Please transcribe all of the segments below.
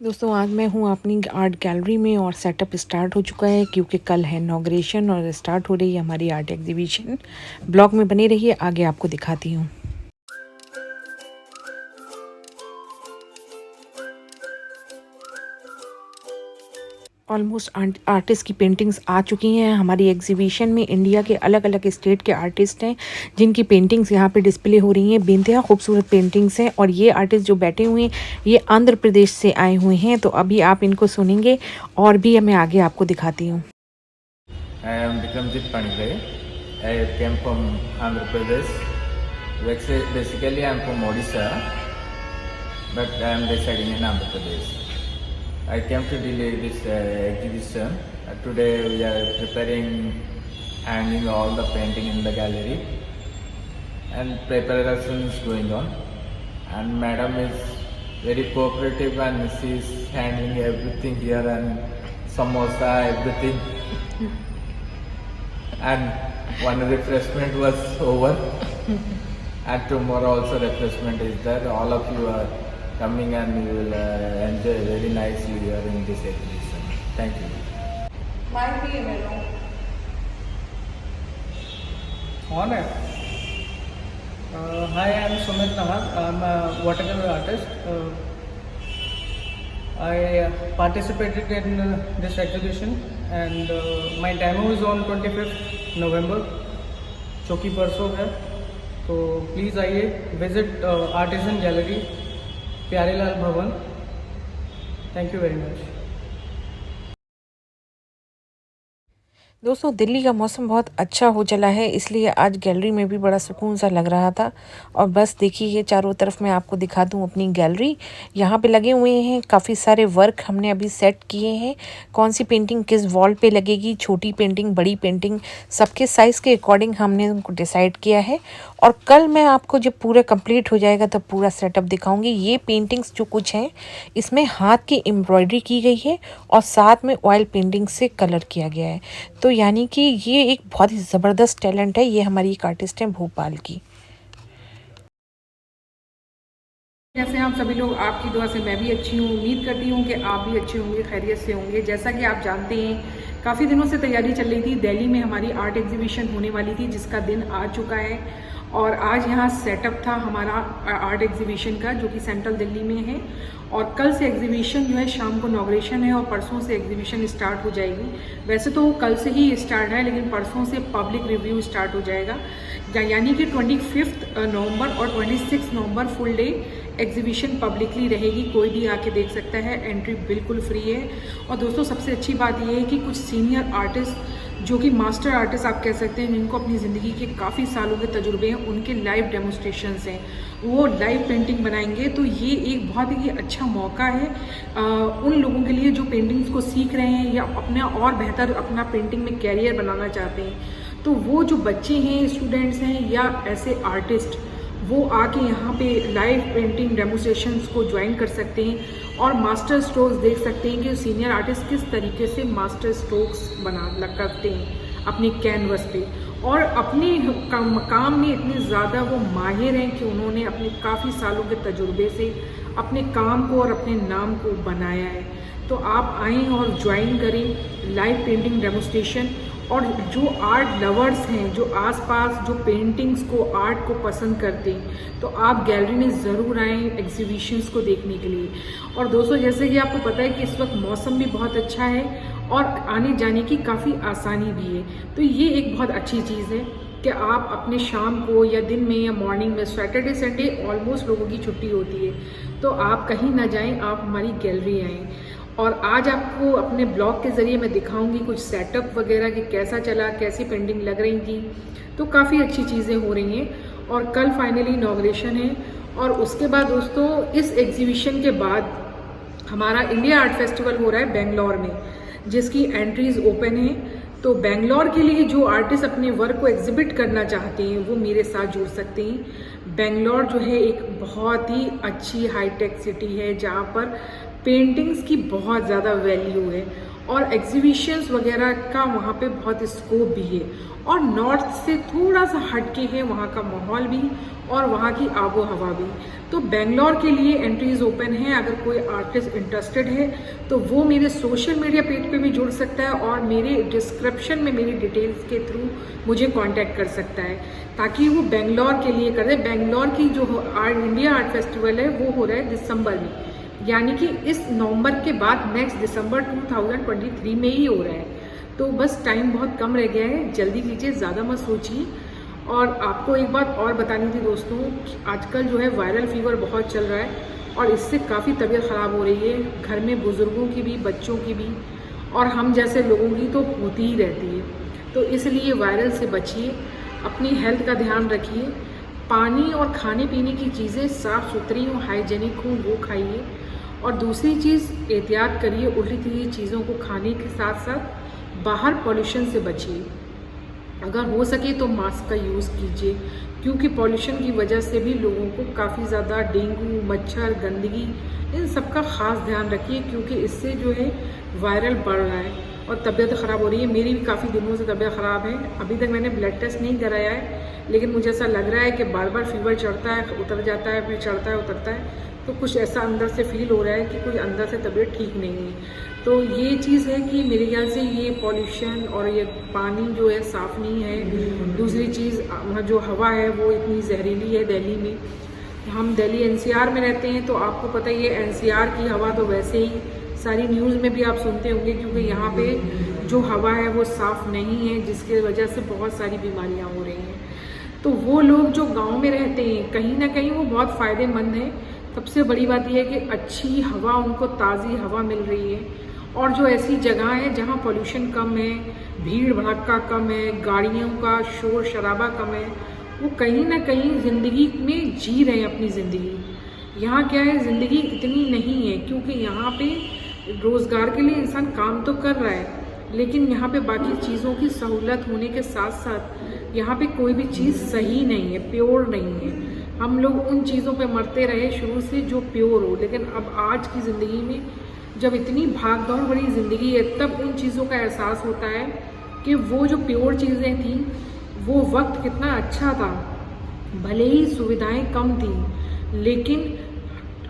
दोस्तों आज मैं हूँ अपनी आर्ट गैलरी में और सेटअप स्टार्ट हो चुका है क्योंकि कल है इनॉग्रेशन और स्टार्ट हो रही है हमारी आर्ट एग्जीबिशन। ब्लॉग में बने रहिए, आगे आपको दिखाती हूँ। ऑलमोस्ट आर्टिस्ट की पेंटिंग्स आ चुकी हैं हमारी एग्जीबिशन में। इंडिया के अलग अलग स्टेट के आर्टिस्ट हैं जिनकी पेंटिंग्स यहाँ पे डिस्प्ले हो रही हैं। बेनतहा खूबसूरत पेंटिंग्स हैं और ये आर्टिस्ट जो बैठे हुए हैं ये आंध्र प्रदेश से आए हुए हैं। तो अभी आप इनको सुनेंगे और भी मैं आगे आपको दिखाती हूँ। I am Vikramjit Pandey. I came from Andhra Pradesh. Basically, I am from Odisha, but I am residing in Andhra Pradesh. I came to Delhi this exhibition. Today we are preparing hanging all the painting in the gallery, and preparation is going on. And Madam is very cooperative and she is handling everything here and samosa everything. And one refreshment was over and tomorrow also refreshment is there. All of you are coming and you will enjoy very nicely here in this exhibition. Thank you. Might be a melon. On it. Hi, I am Sumit Nahar. I am a watercolor artist. I participated in this exhibition and my demo is on 25th November, जो कि परसों है। तो please आइए, visit artesian gallery, Pyarelal भवन। Thank you very much. दोस्तों दिल्ली का मौसम बहुत अच्छा हो चला है, इसलिए आज गैलरी में भी बड़ा सुकून सा लग रहा था। और बस देखिए ये चारों तरफ मैं आपको दिखा दूं अपनी गैलरी। यहाँ पे लगे हुए हैं काफ़ी सारे वर्क हमने अभी सेट किए हैं। कौन सी पेंटिंग किस वॉल पे लगेगी, छोटी पेंटिंग बड़ी पेंटिंग, सबके साइज़ के अकॉर्डिंग हमने उनको डिसाइड किया है। और कल मैं आपको जब पूरा कंप्लीट हो जाएगा तब पूरा सेटअप दिखाऊंगी। ये पेंटिंग्स जो कुछ हैं इसमें हाथ की एम्ब्रॉयडरी की गई है और साथ में ऑयल पेंटिंग से कलर किया गया है। तो यानी कि ये एक बहुत ही ज़बरदस्त टैलेंट है। ये हमारी एक आर्टिस्ट हैं भोपाल की। कैसे हैं आप सभी लोग? आपकी दुआ से मैं भी अच्छी हूँ। उम्मीद करती हूँ कि आप भी अच्छे होंगे, खैरियत से होंगे। जैसा कि आप जानते हैं काफ़ी दिनों से तैयारी चल रही थी। दिल्ली में हमारी आर्ट एग्जीबिशन होने वाली थी जिसका दिन आ चुका है और आज यहाँ सेटअप था हमारा आर्ट एग्जीबिशन का जो कि सेंट्रल दिल्ली में है। और कल से एग्जीबिशन जो है शाम को इनॉग्रेशन है और परसों से एग्जीबिशन स्टार्ट हो जाएगी। वैसे तो कल से ही स्टार्ट है लेकिन परसों से पब्लिक रिव्यू स्टार्ट हो जाएगा, यानी कि 25 नवंबर और 26 नवंबर फुल डे एग्जीबिशन पब्लिकली रहेगी। कोई भी आके देख सकता है, एंट्री बिल्कुल फ्री है। और दोस्तों सबसे अच्छी बात यह है कि कुछ सीनियर आर्टिस्ट जो कि मास्टर आर्टिस्ट आप कह सकते हैं, जिनको अपनी ज़िंदगी के काफ़ी सालों के तजुर्बे हैं, उनके लाइव डेमोस्ट्रेशंस हैं, वो लाइव पेंटिंग बनाएंगे। तो ये एक बहुत ही अच्छा मौका है उन लोगों के लिए जो पेंटिंग्स को सीख रहे हैं या अपना और बेहतर अपना पेंटिंग में कैरियर बनाना चाहते हैं। तो वो जो बच्चे हैं, स्टूडेंट्स हैं या ऐसे आर्टिस्ट, वो आके यहाँ पे लाइव पेंटिंग डेमोस्ट्रेशंस को ज्वाइन कर सकते हैं और मास्टर स्ट्रोक्स देख सकते हैं कि सीनियर आर्टिस्ट किस तरीके से मास्टर स्ट्रोक्स करते हैं अपने कैनवस पे। और अपने काम में इतने ज़्यादा वो माहिर हैं कि उन्होंने अपने काफ़ी सालों के तजुर्बे से अपने काम को और अपने नाम को बनाया है। तो आप आएँ और ज्वाइन करें लाइव पेंटिंग डेमोस्ट्रेशन। और जो आर्ट लवर्स हैं, जो आसपास जो पेंटिंग्स को, आर्ट को पसंद करते हैं, तो आप गैलरी में ज़रूर आएँ एग्जीबिशंस को देखने के लिए। और दोस्तों जैसे कि आपको पता है कि इस वक्त मौसम भी बहुत अच्छा है और आने जाने की काफ़ी आसानी भी है। तो ये एक बहुत अच्छी चीज़ है कि आप अपने शाम को या दिन में या मॉर्निंग में, सैटरडे संडे ऑलमोस्ट लोगों की छुट्टी होती है, तो आप कहीं ना जाएं, आप हमारी गैलरी आएँ। और आज आपको अपने ब्लॉग के ज़रिए मैं दिखाऊंगी कुछ सेटअप वगैरह कि कैसा चला, कैसी पेंटिंग लग रही थी। तो काफ़ी अच्छी चीज़ें हो रही हैं और कल फाइनली इनॉग्रेशन है। और उसके बाद दोस्तों इस एग्जीबिशन के बाद हमारा इंडिया आर्ट फेस्टिवल हो रहा है बेंगलोर में, जिसकी एंट्रीज ओपन है। तो बेंगलोर के लिए जो आर्टिस्ट अपने वर्क को एग्जिबिट करना चाहते हैं वो मेरे साथ जुड़ सकते हैं। बेंगलोर जो है एक बहुत ही अच्छी हाईटेक सिटी है जहाँ पर पेंटिंग्स की बहुत ज़्यादा वैल्यू है और एग्जीबिशंस वगैरह का वहाँ पे बहुत स्कोप भी है। और नॉर्थ से थोड़ा सा हटके है वहाँ का माहौल भी और वहाँ की आबो हवा भी। तो बेंगलोर के लिए एंट्रीज ओपन है। अगर कोई आर्टिस्ट इंटरेस्टेड है तो वो मेरे सोशल मीडिया पेज पे भी जुड़ सकता है और मेरे डिस्क्रिप्शन में मेरी डिटेल्स के थ्रू मुझे कांटेक्ट कर सकता है, ताकि वो बेंगलोर के लिए कर दे। बेंगलोर की जो इंडिया आर्ट फेस्टिवल है वो हो रहा है दिसंबर में, यानी कि इस नवंबर के बाद नेक्स्ट दिसंबर 2023 में ही हो रहा है। तो बस टाइम बहुत कम रह गया है, जल्दी कीजिए, ज़्यादा मत सोचिए। और आपको एक बात और बतानी थी दोस्तों, आजकल जो है वायरल फीवर बहुत चल रहा है और इससे काफ़ी तबीयत ख़राब हो रही है, घर में बुज़ुर्गों की भी, बच्चों की भी, और हम जैसे लोगों की तो होती ही रहती है। तो इसलिए वायरल से बचिए, अपनी हेल्थ का ध्यान रखिए, पानी और खाने पीने की चीज़ें साफ़ सुथरी हों, हाइजेनिक हों, वो खाइए। और दूसरी चीज़, एहतियात करिए उल्टी सीधी चीज़ों को खाने के साथ साथ बाहर पॉल्यूशन से बचिए। अगर हो सके तो मास्क का यूज़ कीजिए, क्योंकि पॉल्यूशन की वजह से भी लोगों को काफ़ी ज़्यादा डेंगू, मच्छर, गंदगी, इन सब का ख़ास ध्यान रखिए, क्योंकि इससे जो है वायरल बढ़ रहा है और तबीयत ख़राब हो रही है। मेरी भी काफ़ी दिनों से तबीयत ख़राब है। अभी तक मैंने ब्लड टेस्ट नहीं कराया है, लेकिन मुझे ऐसा लग रहा है कि बार बार फीवर चढ़ता है, उतर जाता है, फिर चढ़ता है, उतरता है। तो कुछ ऐसा अंदर से फील हो रहा है कि कुछ अंदर से तबीयत ठीक नहीं है। तो ये चीज़ है कि मेरे ख्याल से ये पॉल्यूशन और ये पानी जो है साफ़ नहीं है। दूसरी चीज़, जो हवा है वो इतनी जहरीली है दिल्ली में। हम दिल्ली एनसीआर में रहते हैं, तो आपको पता ही है एनसीआर की हवा तो वैसे ही सारी न्यूज़ में भी आप सुनते होंगे, क्योंकि यहाँ पे जो हवा है वो साफ़ नहीं है, जिसकी वजह से बहुत सारी बीमारियाँ हो रही हैं। तो वो लोग जो गांव में रहते हैं, कहीं ना कहीं वो बहुत फ़ायदेमंद है। सबसे बड़ी बात यह है कि अच्छी हवा, उनको ताज़ी हवा मिल रही है। और जो ऐसी जगह है जहाँ पोल्यूशन कम है, भीड़ भड़क्का कम है, गाड़ियों का शोर शराबा कम है, वो कहीं ना कहीं ज़िंदगी में जी रहे हैं अपनी ज़िंदगी। यहाँ क्या है, ज़िंदगी इतनी नहीं है, क्योंकि यहाँ पे रोज़गार के लिए इंसान काम तो कर रहा है, लेकिन यहाँ पे बाकी चीज़ों की सहूलत होने के साथ साथ यहाँ पे कोई भी चीज़ सही नहीं है, प्योर नहीं है। हम लोग उन चीज़ों पे मरते रहे शुरू से जो प्योर हो, लेकिन अब आज की ज़िंदगी में जब इतनी भाग दौड़ भरी ज़िंदगी है, तब उन चीज़ों का एहसास होता है कि वो जो प्योर चीज़ें थी, वो वक्त कितना अच्छा था। भले ही सुविधाएं कम थी, लेकिन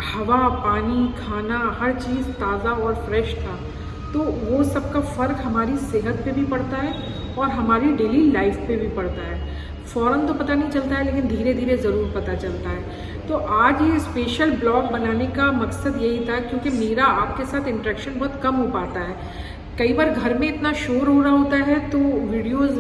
हवा, पानी, खाना, हर चीज़ ताज़ा और फ्रेश था। तो वो सब का फ़र्क हमारी सेहत पे भी पड़ता है और हमारी डेली लाइफ पे भी पड़ता है। फ़ौरन तो पता नहीं चलता है, लेकिन धीरे धीरे ज़रूर पता चलता है। तो आज ये स्पेशल ब्लॉग बनाने का मकसद यही था, क्योंकि मेरा आपके साथ इंटरेक्शन बहुत कम हो पाता है। कई बार घर में इतना शोर हो रहा होता है तो वीडियोस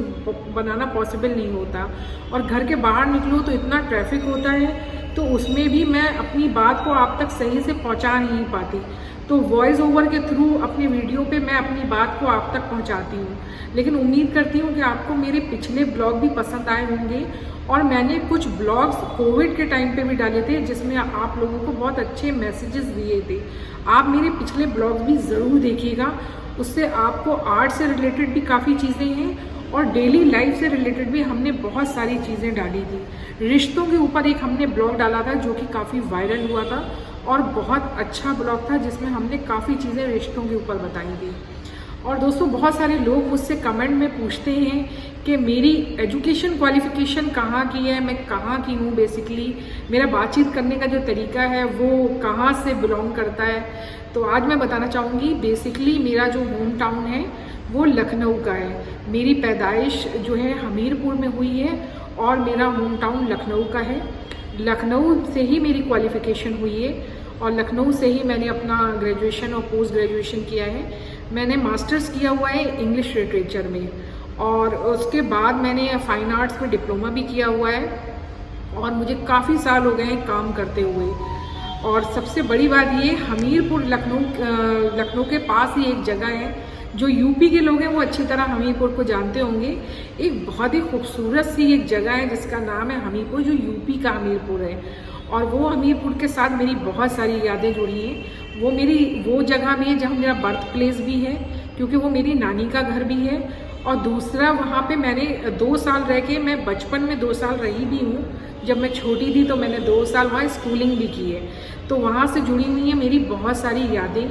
बनाना पॉसिबल नहीं होता, और घर के बाहर निकलो तो इतना ट्रैफिक होता है, तो उसमें भी मैं अपनी बात को आप तक सही से पहुंचा नहीं पाती। तो वॉइस ओवर के थ्रू अपने वीडियो पे मैं अपनी बात को आप तक पहुंचाती हूँ। लेकिन उम्मीद करती हूँ कि आपको मेरे पिछले ब्लॉग भी पसंद आए होंगे। और मैंने कुछ ब्लॉग्स कोविड के टाइम पे भी डाले थे, जिसमें आप लोगों को बहुत अच्छे मैसेजेस दिए थे। आप मेरे पिछले ब्लॉग्स भी ज़रूर देखिएगा, उससे आपको आर्ट से रिलेटेड भी काफ़ी चीज़ें हैं और डेली लाइफ से रिलेटेड भी हमने बहुत सारी चीज़ें डाली थी। रिश्तों के ऊपर एक हमने ब्लॉग डाला था जो कि काफ़ी वायरल हुआ था और बहुत अच्छा ब्लॉग था, जिसमें हमने काफ़ी चीज़ें रिश्तों के ऊपर बताई थी। और दोस्तों, बहुत सारे लोग मुझसे कमेंट में पूछते हैं कि मेरी एजुकेशन क्वालिफ़िकेशन कहाँ की है, मैं कहाँ की हूँ, बेसिकली मेरा बातचीत करने का जो तरीका है वो कहाँ से बिलोंग करता है। तो आज मैं बताना चाहूँगी, बेसिकली मेरा जो होम टाउन है वो लखनऊ का है। मेरी पैदाइश जो है हमीरपुर में हुई है और मेरा होम टाउन लखनऊ का है। लखनऊ से ही मेरी क्वालिफ़िकेशन हुई है और लखनऊ से ही मैंने अपना ग्रेजुएशन और पोस्ट ग्रेजुएशन किया है। मैंने मास्टर्स किया हुआ है इंग्लिश लिटरेचर में, और उसके बाद मैंने फाइन आर्ट्स में डिप्लोमा भी किया हुआ है और मुझे काफ़ी साल हो गए हैं काम करते हुए। और सबसे बड़ी बात ये, हमीरपुर लखनऊ के पास ही एक जगह है, जो यूपी के लोग हैं वो अच्छी तरह हमीरपुर को जानते होंगे। एक बहुत ही खूबसूरत सी एक जगह है जिसका नाम है हमीरपुर, जो यूपी का हमीरपुर है। और वो हमीरपुर के साथ मेरी बहुत सारी यादें जुड़ी हैं। वो मेरी वो जगह भी है जहाँ मेरा बर्थ प्लेस भी है, क्योंकि वो मेरी नानी का घर भी है। और दूसरा, वहाँ पे मैंने 2 साल रह के, मैं बचपन में 2 साल रही भी हूँ। जब मैं छोटी थी तो मैंने 2 साल वहाँ स्कूलिंग भी की है। तो वहाँ से जुड़ी हुई है मेरी बहुत सारी यादें,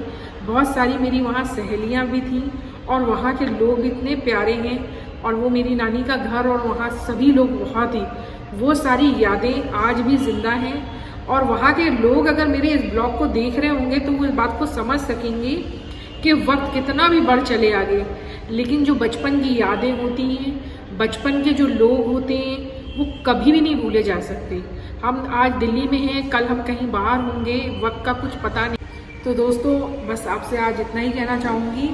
बहुत सारी मेरी वहाँ सहेलियाँ भी थीं और वहाँ के लोग इतने प्यारे हैं और वो मेरी नानी का घर और वहाँ सभी लोग बहुत ही, वो सारी यादें आज भी ज़िंदा हैं। और वहाँ के लोग अगर मेरे इस ब्लॉग को देख रहे होंगे तो वो इस बात को समझ सकेंगे कि वक्त कितना भी बढ़ चले आगे, लेकिन जो बचपन की यादें होती हैं, बचपन के जो लोग होते हैं, वो कभी भी नहीं भूले जा सकते। हम आज दिल्ली में हैं, कल हम कहीं बाहर होंगे, वक्त का कुछ पता नहीं। तो दोस्तों बस आपसे आज इतना ही कहना चाहूँगी।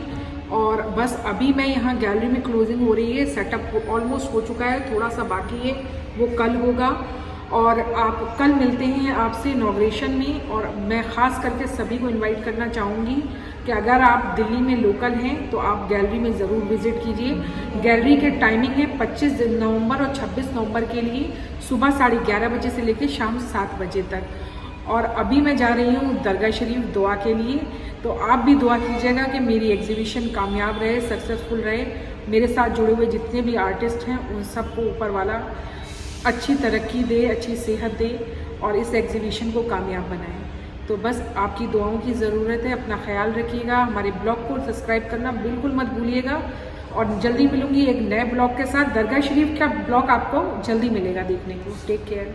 और बस अभी मैं यहाँ गैलरी में क्लोजिंग हो रही है, सेटअप ऑलमोस्ट हो चुका है, थोड़ा सा बाकी है, वो कल होगा। और आप कल मिलते हैं आपसे इनॉग्रेशन में। और मैं ख़ास करके सभी को इनवाइट करना चाहूँगी कि अगर आप दिल्ली में लोकल हैं तो आप गैलरी में ज़रूर विज़िट कीजिए। गैलरी के टाइमिंग है 25 नवंबर और 26 नवंबर के लिए सुबह 11:30 बजे से लेकर शाम 7 बजे तक। और अभी मैं जा रही हूँ दरगाह शरीफ दुआ के लिए, तो आप भी दुआ कीजिएगा कि मेरी एग्जीबिशन कामयाब रहे, सक्सेसफुल रहे। मेरे साथ जुड़े हुए जितने भी आर्टिस्ट हैं उन सबको ऊपर वाला अच्छी तरक्की दे, अच्छी सेहत दे और इस एग्जीबिशन को कामयाब बनाए। तो बस आपकी दुआओं की ज़रूरत है। अपना ख्याल रखिएगा, हमारे ब्लॉग को सब्सक्राइब करना बिल्कुल मत भूलिएगा। और जल्दी मिलूँगी एक नए ब्लॉग के साथ। दरगाह शरीफ का ब्लॉग आपको जल्दी मिलेगा देखने को। Take care.